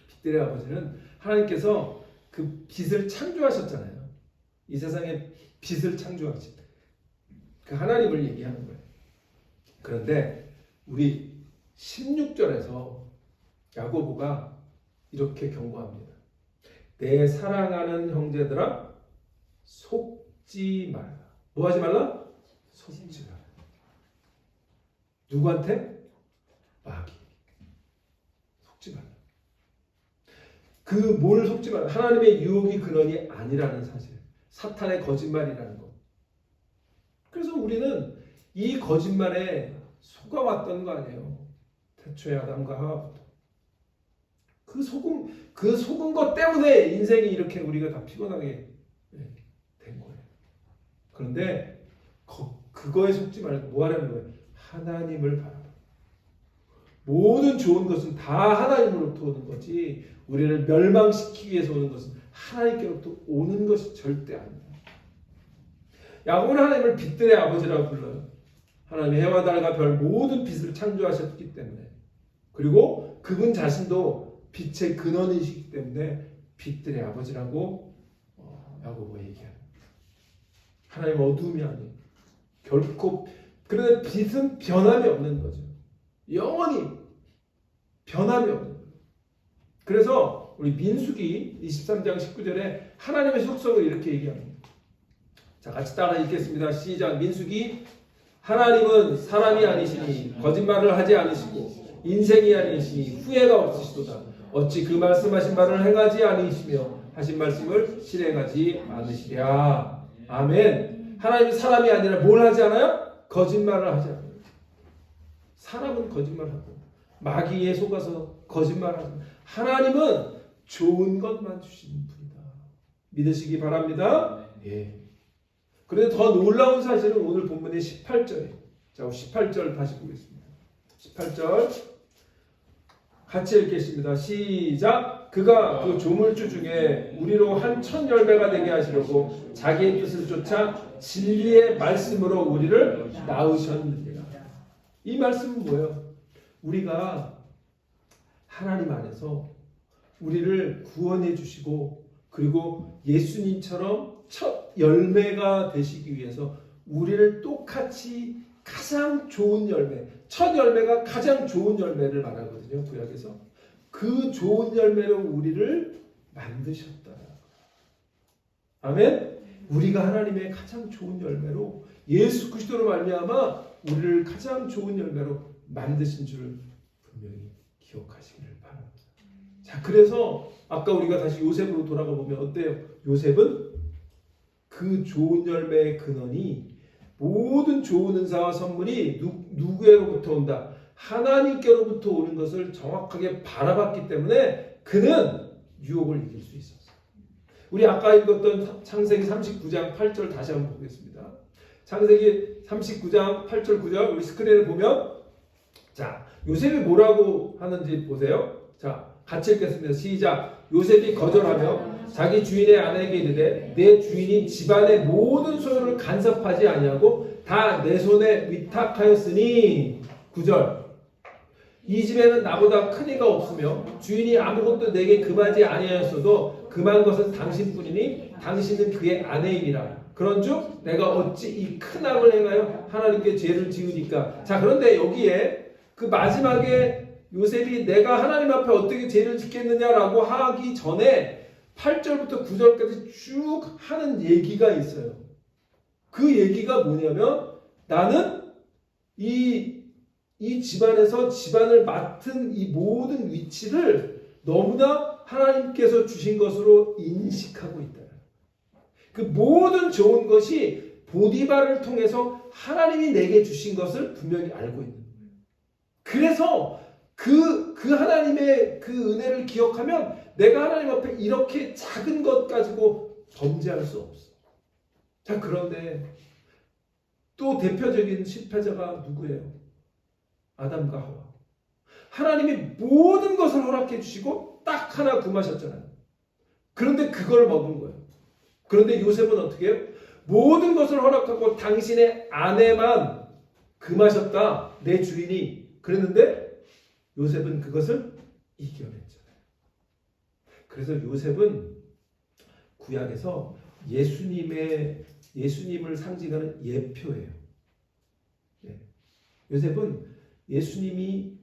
빛들의 아버지는 하나님께서 그 빛을 창조하셨잖아요. 이 세상에 빛을 창조하신 그 하나님을 얘기하는 거예요. 그런데 우리 16절에서 야고보가 이렇게 경고합니다. 내 사랑하는 형제들아 속지 말라. 뭐 하지 말라? 속지 말라. 누구한테? 마귀. 속지 말라. 그 뭘 속지 말라. 하나님의 유혹이 근원이 아니라는 사실. 사탄의 거짓말이라는 것. 그래서 우리는 이 거짓말에 속아왔던 거 아니에요. 태초의 아담과 하와부터. 그 속은 것 때문에 인생이 이렇게 우리가 다 피곤하게 된 거예요. 그런데 그거에 속지 말고 뭐 하라는 거예요? 하나님을 바라봐. 모든 좋은 것은 다 하나님으로부터 오는 거지 우리를 멸망시키기 위해서 오는 것은 하나님께로부터 오는 것이 절대 아닙니다. 야고보는 하나님을 빛들의 아버지라고 불러요. 하나님이 해와 달과 별 모든 빛을 창조하셨기 때문에 그리고 그분 자신도 빛의 근원이시기 때문에 빛들의 아버지라고 야고보가 얘기합니다. 하나님 어둠이 아니에요. 결코 그런데 빛은 변함이 없는 거죠. 영원히 변함이 없는 거예요. 그래서 우리 민수기 23장 19절에 하나님의 속성을 이렇게 얘기합니다. 자, 같이 따라 읽겠습니다. 시작. 민수기 하나님은 사람이 아니시니 거짓말을 하지 않으시고 인생이 아니시니 후회가 없으시도다. 어찌 그 말씀하신 바를 행하지 않으시며 하신 말씀을 실행하지 않으시랴. 아멘. 하나님이 사람이 아니라 뭘 하지 않아요? 거짓말을 하지 않아요. 사람은 거짓말하고 마귀에 속아서 거짓말하고 하나님은 좋은 것만 주시는 분이다. 믿으시기 바랍니다. 예. 그런데 더 놀라운 사실은 오늘 본문의 18절에 자, 18절 다시 보겠습니다. 18절 같이 읽겠습니다. 시작. 그가 그 조물주 중에 우리로 한 1000열매가 되게 하시려고 자기의 뜻을 쫓아 진리의 말씀으로 우리를 낳으셨느니라. 이 말씀은 뭐예요? 우리가 하나님 안에서 우리를 구원해 주시고 그리고 예수님처럼 첫 열매가 되시기 위해서 우리를 똑같이 가장 좋은 열매, 첫 열매가 가장 좋은 열매를 말하거든요. 구약에서. 그 좋은 열매로 우리를 만드셨다. 아멘. 우리가 하나님의 가장 좋은 열매로 예수 그리스도로 말미암아 우리를 가장 좋은 열매로 만드신 줄 분명히 기억하시기를 바랍니다. 자, 그래서 아까 우리가 다시 요셉으로 돌아가 보면 어때요? 요셉은 그 좋은 열매의 근원이 모든 좋은 은사와 선물이 누구로부터 온다? 하나님께로부터 오는 것을 정확하게 바라봤기 때문에 그는 유혹을 이길 수 있었어요. 우리 아까 읽었던 창세기 39장 8절 다시 한번 보겠습니다. 창세기 39장 8절 9절 우리 스크린을 보면 자, 요셉이 뭐라고 하는지 보세요. 자, 같이 읽겠습니다. 시작. 요셉이 거절하며 자기 주인의 아내에게 이르되 내 주인이 집안의 모든 소유를 간섭하지 아니하고 다 내 손에 위탁하였으니 9절. 이 집에는 나보다 큰 이가 없으며 주인이 아무것도 내게 금하지 아니하였어도 금한 것은 당신뿐이니 당신은 그의 아내이니라. 그런즉 내가 어찌 이 큰 악을 행하여 하나님께 죄를 지으니까. 자, 그런데 여기에 그 마지막에 요셉이 내가 하나님 앞에 어떻게 죄를 짓겠느냐라고 하기 전에 8절부터 9절까지 쭉 하는 얘기가 있어요. 그 얘기가 뭐냐면 나는 이 집안에서 집안을 맡은 이 모든 위치를 너무나 하나님께서 주신 것으로 인식하고 있다. 그 모든 좋은 것이 보디발을 통해서 하나님이 내게 주신 것을 분명히 알고 있는 거예요. 그래서 그 하나님의 그 은혜를 기억하면 내가 하나님 앞에 이렇게 작은 것 가지고 범죄할 수 없어. 자, 그런데 또 대표적인 실패자가 누구예요? 아담과 하와. 하나님이 모든 것을 허락해 주시고 딱 하나 금하셨잖아요. 그런데 그걸 먹은 거예요. 그런데 요셉은 어떻게 해요? 모든 것을 허락하고 당신의 아내만 금하셨다. 내 주인이. 그랬는데 요셉은 그것을 이겨냈잖아요. 그래서 요셉은 구약에서 예수님을 상징하는 예표예요. 네. 요셉은 예수님이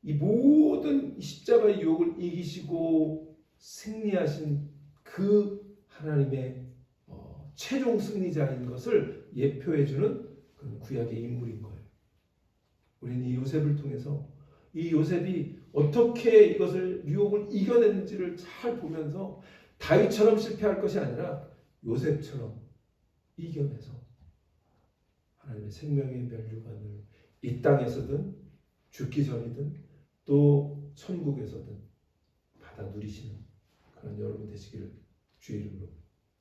이 모든 십자가의 유혹을 이기시고 승리하신 그 하나님의 최종 승리자인 것을 예표해주는 그런 구약의 인물인 거예요. 우리는 이 요셉을 통해서 이 요셉이 어떻게 이것을 유혹을 이겨냈는지를 잘 보면서 다윗처럼 실패할 것이 아니라 요셉처럼 이겨내서 하나님의 생명의 면류관을 이 땅에서든 죽기 전이든 또 천국에서든 받아 누리시는 그런 여러분 되시기를 주의 이름으로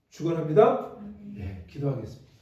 축원합니다. 네, 기도하겠습니다.